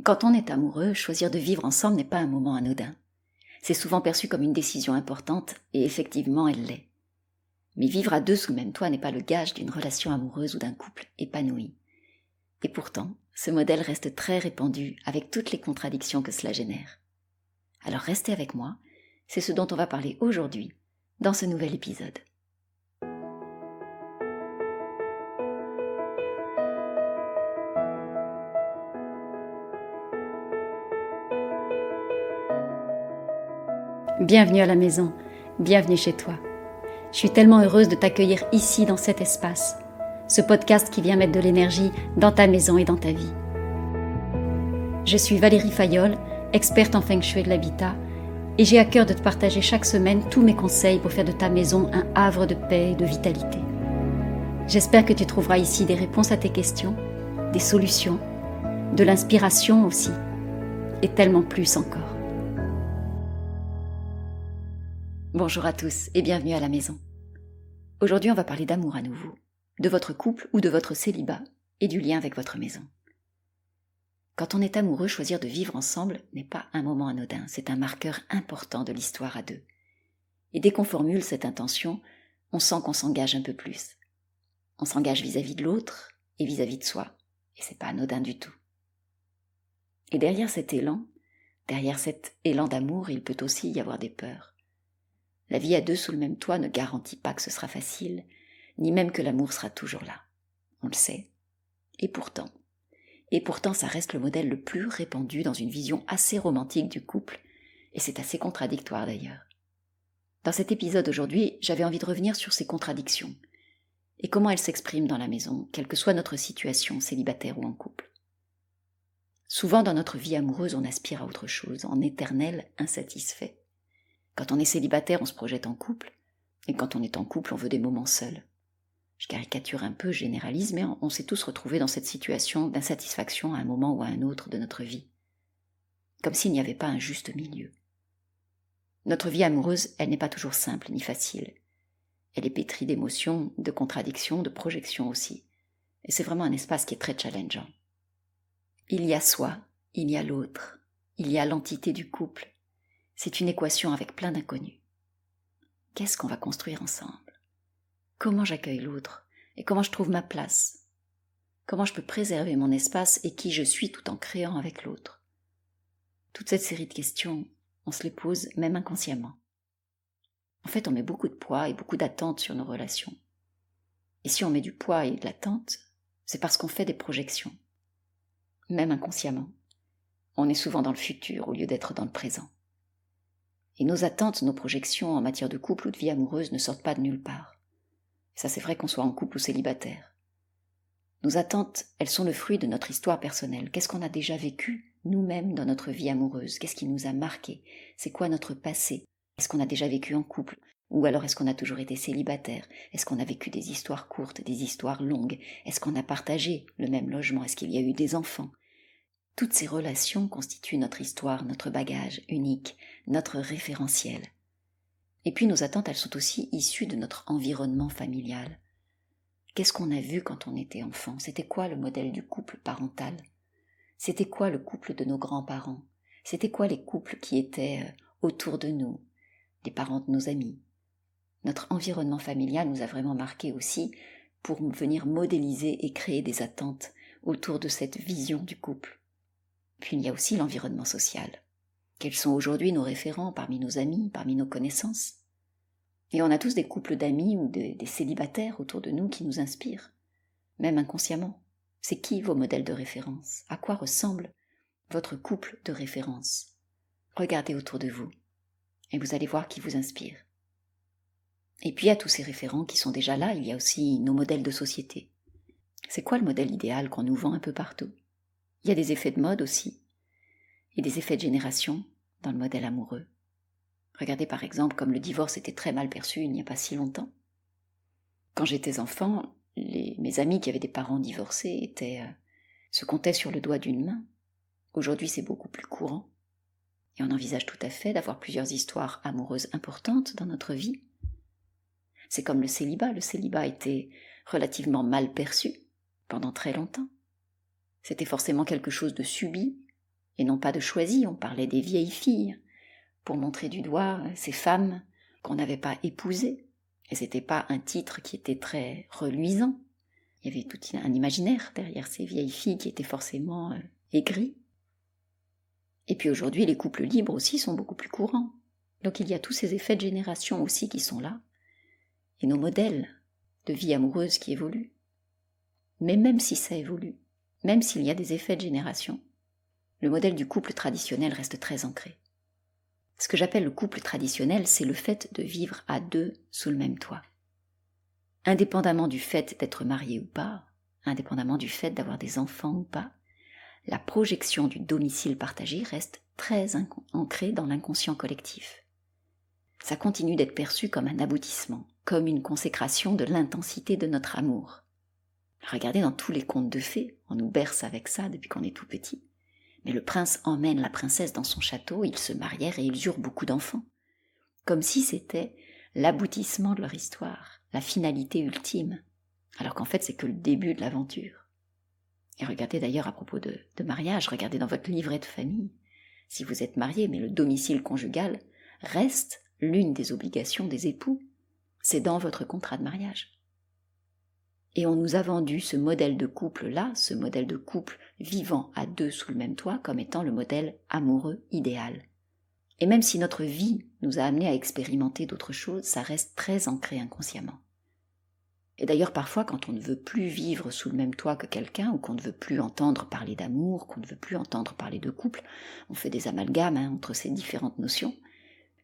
Quand on est amoureux, choisir de vivre ensemble n'est pas un moment anodin. C'est souvent perçu comme une décision importante, et effectivement elle l'est. Mais vivre à deux sous le même toit n'est pas le gage d'une relation amoureuse ou d'un couple épanoui. Et pourtant, ce modèle reste très répandu avec toutes les contradictions que cela génère. Alors restez avec moi, c'est ce dont on va parler aujourd'hui, dans ce nouvel épisode. Bienvenue à la maison, bienvenue chez toi. Je suis tellement heureuse de t'accueillir ici dans cet espace, ce podcast qui vient mettre de l'énergie dans ta maison et dans ta vie. Je suis Valérie Fayolle, experte en Feng Shui de l'habitat, et j'ai à cœur de te partager chaque semaine tous mes conseils pour faire de ta maison un havre de paix et de vitalité. J'espère que tu trouveras ici des réponses à tes questions, des solutions, de l'inspiration aussi, et tellement plus encore. Bonjour à tous et bienvenue à la maison. Aujourd'hui, on va parler d'amour à nouveau, de votre couple ou de votre célibat et du lien avec votre maison. Quand on est amoureux, choisir de vivre ensemble n'est pas un moment anodin, c'est un marqueur important de l'histoire à deux. Et dès qu'on formule cette intention, on sent qu'on s'engage un peu plus. On s'engage vis-à-vis de l'autre et vis-à-vis de soi, et c'est pas anodin du tout. Et derrière cet élan d'amour, il peut aussi y avoir des peurs. La vie à deux sous le même toit ne garantit pas que ce sera facile, ni même que l'amour sera toujours là. On le sait. Et pourtant, ça reste le modèle le plus répandu dans une vision assez romantique du couple, et c'est assez contradictoire d'ailleurs. Dans cet épisode aujourd'hui, j'avais envie de revenir sur ces contradictions, et comment elles s'expriment dans la maison, quelle que soit notre situation, célibataire ou en couple. Souvent dans notre vie amoureuse, on aspire à autre chose, en éternel insatisfait. Quand on est célibataire, on se projette en couple, et quand on est en couple, on veut des moments seuls. Je caricature un peu, je généralise, mais on s'est tous retrouvés dans cette situation d'insatisfaction à un moment ou à un autre de notre vie. Comme s'il n'y avait pas un juste milieu. Notre vie amoureuse, elle n'est pas toujours simple ni facile. Elle est pétrie d'émotions, de contradictions, de projections aussi. Et c'est vraiment un espace qui est très challengeant. Il y a soi, il y a l'autre, il y a l'entité du couple. C'est une équation avec plein d'inconnus. Qu'est-ce qu'on va construire ensemble ? Comment j'accueille l'autre ? Et comment je trouve ma place ? Comment je peux préserver mon espace et qui je suis tout en créant avec l'autre ? Toute cette série de questions, on se les pose même inconsciemment. En fait, on met beaucoup de poids et beaucoup d'attentes sur nos relations. Et si on met du poids et de l'attente, c'est parce qu'on fait des projections. Même inconsciemment. On est souvent dans le futur au lieu d'être dans le présent. Et nos attentes, nos projections en matière de couple ou de vie amoureuse ne sortent pas de nulle part. Ça, c'est vrai qu'on soit en couple ou célibataire. Nos attentes, elles sont le fruit de notre histoire personnelle. Qu'est-ce qu'on a déjà vécu, nous-mêmes, dans notre vie amoureuse ? Qu'est-ce qui nous a marqué ? C'est quoi notre passé ? Est-ce qu'on a déjà vécu en couple ? Ou alors est-ce qu'on a toujours été célibataire ? Est-ce qu'on a vécu des histoires courtes, des histoires longues ? Est-ce qu'on a partagé le même logement ? Est-ce qu'il y a eu des enfants ? Toutes ces relations constituent notre histoire, notre bagage unique, notre référentiel. Et puis nos attentes, elles sont aussi issues de notre environnement familial. Qu'est-ce qu'on a vu quand on était enfant ? C'était quoi le modèle du couple parental ? C'était quoi le couple de nos grands-parents ? C'était quoi les couples qui étaient autour de nous, les parents de nos amis ? Notre environnement familial nous a vraiment marqués aussi pour venir modéliser et créer des attentes autour de cette vision du couple. Puis il y a aussi l'environnement social. Quels sont aujourd'hui nos référents parmi nos amis, parmi nos connaissances ? Et on a tous des couples d'amis ou des célibataires autour de nous qui nous inspirent, même inconsciemment. C'est qui vos modèles de référence ? À quoi ressemble votre couple de référence ? Regardez autour de vous et vous allez voir qui vous inspire. Et puis à tous ces référents qui sont déjà là, il y a aussi nos modèles de société. C'est quoi le modèle idéal qu'on nous vend un peu partout ? Il y a des effets de mode aussi, et des effets de génération dans le modèle amoureux. Regardez par exemple comme le divorce était très mal perçu il n'y a pas si longtemps. Quand j'étais enfant, mes amis qui avaient des parents divorcés se comptaient sur le doigt d'une main. Aujourd'hui, c'est beaucoup plus courant. Et on envisage tout à fait d'avoir plusieurs histoires amoureuses importantes dans notre vie. C'est comme le célibat. Le célibat était relativement mal perçu pendant très longtemps. C'était forcément quelque chose de subi, et non pas de choisies, on parlait des vieilles filles, pour montrer du doigt ces femmes qu'on n'avait pas épousées, et c'était pas un titre qui était très reluisant. Il y avait tout un imaginaire derrière ces vieilles filles qui étaient forcément aigries. Et puis aujourd'hui, les couples libres aussi sont beaucoup plus courants. Donc il y a tous ces effets de génération aussi qui sont là, et nos modèles de vie amoureuse qui évoluent. Mais même si ça évolue, même s'il y a des effets de génération, le modèle du couple traditionnel reste très ancré. Ce que j'appelle le couple traditionnel, c'est le fait de vivre à deux sous le même toit. Indépendamment du fait d'être marié ou pas, indépendamment du fait d'avoir des enfants ou pas, la projection du domicile partagé reste très ancrée dans l'inconscient collectif. Ça continue d'être perçu comme un aboutissement, comme une consécration de l'intensité de notre amour. Regardez dans tous les contes de fées, on nous berce avec ça depuis qu'on est tout petit. Mais le prince emmène la princesse dans son château, ils se marièrent et ils eurent beaucoup d'enfants. Comme si c'était l'aboutissement de leur histoire, la finalité ultime, alors qu'en fait c'est que le début de l'aventure. Et regardez d'ailleurs à propos de mariage, regardez dans votre livret de famille, si vous êtes marié, mais le domicile conjugal reste l'une des obligations des époux, c'est dans votre contrat de mariage. Et on nous a vendu ce modèle de couple-là, ce modèle de couple vivant à deux sous le même toit, comme étant le modèle amoureux idéal. Et même si notre vie nous a amené à expérimenter d'autres choses, ça reste très ancré inconsciemment. Et d'ailleurs parfois quand on ne veut plus vivre sous le même toit que quelqu'un, ou qu'on ne veut plus entendre parler d'amour, qu'on ne veut plus entendre parler de couple, on fait des amalgames entre ces différentes notions,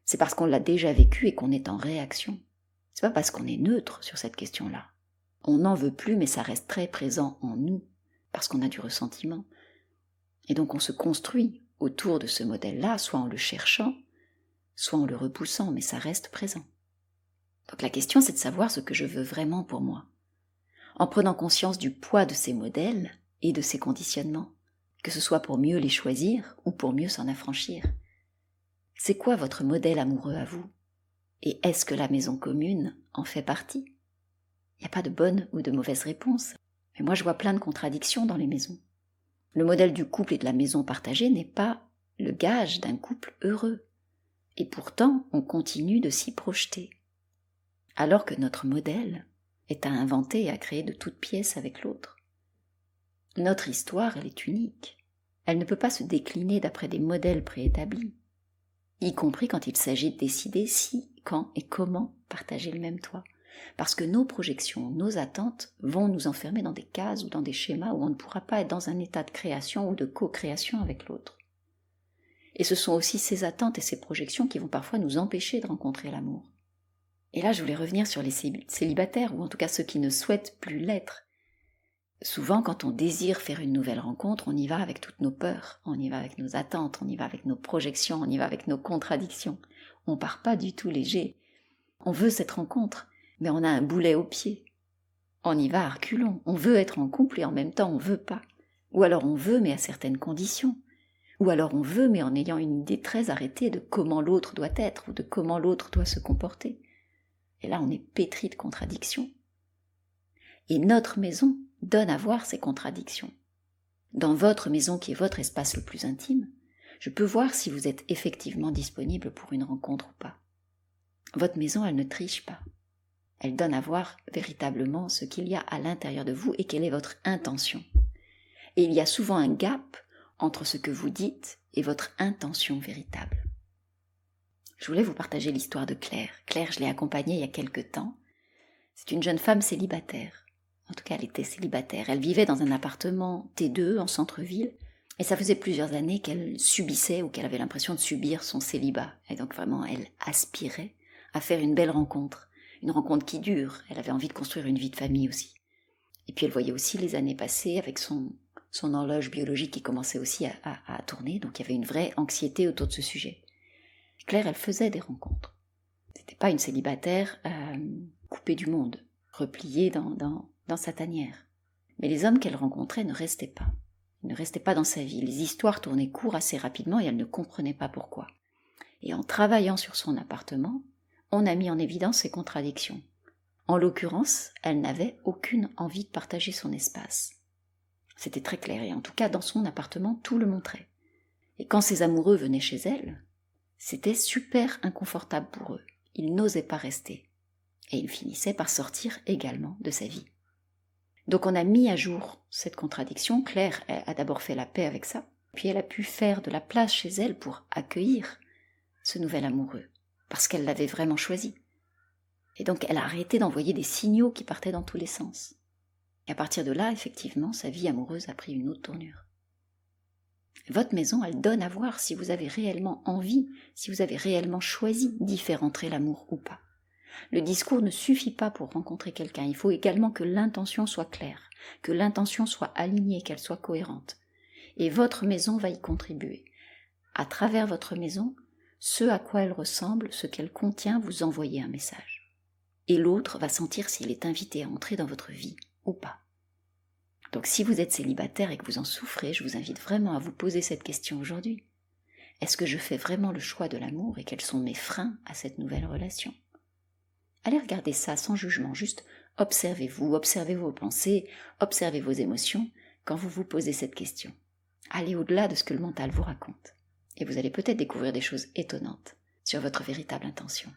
c'est parce qu'on l'a déjà vécu et qu'on est en réaction. C'est pas parce qu'on est neutre sur cette question-là. On n'en veut plus, mais ça reste très présent en nous, parce qu'on a du ressentiment. Et donc on se construit autour de ce modèle-là, soit en le cherchant, soit en le repoussant, mais ça reste présent. Donc la question, c'est de savoir ce que je veux vraiment pour moi, en prenant conscience du poids de ces modèles et de ces conditionnements, que ce soit pour mieux les choisir ou pour mieux s'en affranchir. C'est quoi votre modèle amoureux à vous? Et est-ce que la maison commune en fait partie? Il n'y a pas de bonne ou de mauvaise réponse. Mais moi, je vois plein de contradictions dans les maisons. Le modèle du couple et de la maison partagée n'est pas le gage d'un couple heureux. Et pourtant, on continue de s'y projeter. Alors que notre modèle est à inventer et à créer de toutes pièces avec l'autre. Notre histoire, elle est unique. Elle ne peut pas se décliner d'après des modèles préétablis, y compris quand il s'agit de décider si, quand et comment partager le même toit. Parce que nos projections, nos attentes vont nous enfermer dans des cases ou dans des schémas où on ne pourra pas être dans un état de création ou de co-création avec l'autre. Et ce sont aussi ces attentes et ces projections qui vont parfois nous empêcher de rencontrer l'amour. Et là, je voulais revenir sur les célibataires, ou en tout cas ceux qui ne souhaitent plus l'être. Souvent, quand on désire faire une nouvelle rencontre, on y va avec toutes nos peurs, on y va avec nos attentes, on y va avec nos projections, on y va avec nos contradictions. On part pas du tout léger. On veut cette rencontre, mais on a un boulet au pied. On y va à reculons. On veut être en couple et en même temps on veut pas. Ou alors on veut mais à certaines conditions. Ou alors on veut mais en ayant une idée très arrêtée de comment l'autre doit être ou de comment l'autre doit se comporter. Et là on est pétri de contradictions. Et notre maison donne à voir ces contradictions. Dans votre maison qui est votre espace le plus intime, je peux voir si vous êtes effectivement disponible pour une rencontre ou pas. Votre maison, elle ne triche pas. Elle donne à voir véritablement ce qu'il y a à l'intérieur de vous et quelle est votre intention. Et il y a souvent un gap entre ce que vous dites et votre intention véritable. Je voulais vous partager l'histoire de Claire. Claire, je l'ai accompagnée il y a quelque temps. C'est une jeune femme célibataire. En tout cas, elle était célibataire. Elle vivait dans un appartement T2 en centre-ville. Et ça faisait plusieurs années qu'elle subissait ou qu'elle avait l'impression de subir son célibat. Et donc vraiment, elle aspirait à faire une belle rencontre. Une rencontre qui dure. Elle avait envie de construire une vie de famille aussi. Et puis elle voyait aussi les années passer avec son horloge biologique qui commençait aussi à tourner. Donc il y avait une vraie anxiété autour de ce sujet. Claire, elle faisait des rencontres. C'était pas une célibataire coupée du monde, repliée dans sa tanière. Mais les hommes qu'elle rencontrait ne restaient pas. Ils ne restaient pas dans sa vie. Les histoires tournaient court assez rapidement et elle ne comprenait pas pourquoi. Et en travaillant sur son appartement, on a mis en évidence ces contradictions. En l'occurrence, elle n'avait aucune envie de partager son espace. C'était très clair et en tout cas dans son appartement, tout le montrait. Et quand ces amoureux venaient chez elle, c'était super inconfortable pour eux. Ils n'osaient pas rester. Et ils finissaient par sortir également de sa vie. Donc on a mis à jour cette contradiction. Claire a d'abord fait la paix avec ça, puis elle a pu faire de la place chez elle pour accueillir ce nouvel amoureux, parce qu'elle l'avait vraiment choisi. Et donc elle a arrêté d'envoyer des signaux qui partaient dans tous les sens. Et à partir de là, effectivement, sa vie amoureuse a pris une autre tournure. Votre maison, elle donne à voir si vous avez réellement envie, si vous avez réellement choisi d'y faire entrer l'amour ou pas. Le discours ne suffit pas pour rencontrer quelqu'un, il faut également que l'intention soit claire, que l'intention soit alignée, qu'elle soit cohérente. Et votre maison va y contribuer. À travers votre maison, ce à quoi elle ressemble, ce qu'elle contient, vous envoyez un message. Et l'autre va sentir s'il est invité à entrer dans votre vie ou pas. Donc si vous êtes célibataire et que vous en souffrez, je vous invite vraiment à vous poser cette question aujourd'hui. Est-ce que je fais vraiment le choix de l'amour et quels sont mes freins à cette nouvelle relation ? Allez regarder ça sans jugement, juste observez-vous, observez vos pensées, observez vos émotions quand vous vous posez cette question. Allez au-delà de ce que le mental vous raconte. Et vous allez peut-être découvrir des choses étonnantes sur votre véritable intention.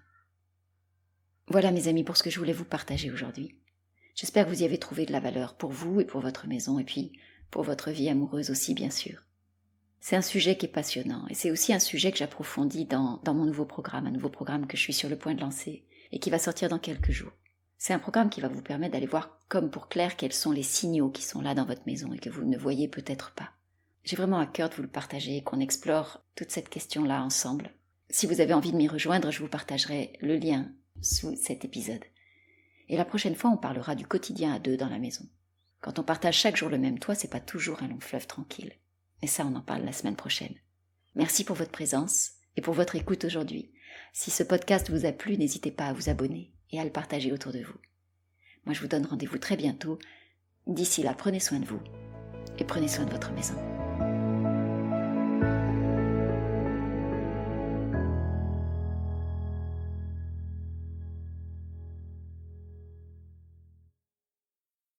Voilà mes amis pour ce que je voulais vous partager aujourd'hui. J'espère que vous y avez trouvé de la valeur pour vous et pour votre maison et puis pour votre vie amoureuse aussi bien sûr. C'est un sujet qui est passionnant et c'est aussi un sujet que j'approfondis dans mon nouveau programme, un nouveau programme que je suis sur le point de lancer et qui va sortir dans quelques jours. C'est un programme qui va vous permettre d'aller voir, comme pour Claire, quels sont les signaux qui sont là dans votre maison et que vous ne voyez peut-être pas. J'ai vraiment à cœur de vous le partager et qu'on explore toute cette question-là ensemble. Si vous avez envie de m'y rejoindre, je vous partagerai le lien sous cet épisode. Et la prochaine fois, on parlera du quotidien à deux dans la maison. Quand on partage chaque jour le même toit, c'est pas toujours un long fleuve tranquille. Mais ça, on en parle la semaine prochaine. Merci pour votre présence et pour votre écoute aujourd'hui. Si ce podcast vous a plu, n'hésitez pas à vous abonner et à le partager autour de vous. Moi, je vous donne rendez-vous très bientôt. D'ici là, prenez soin de vous et prenez soin de votre maison.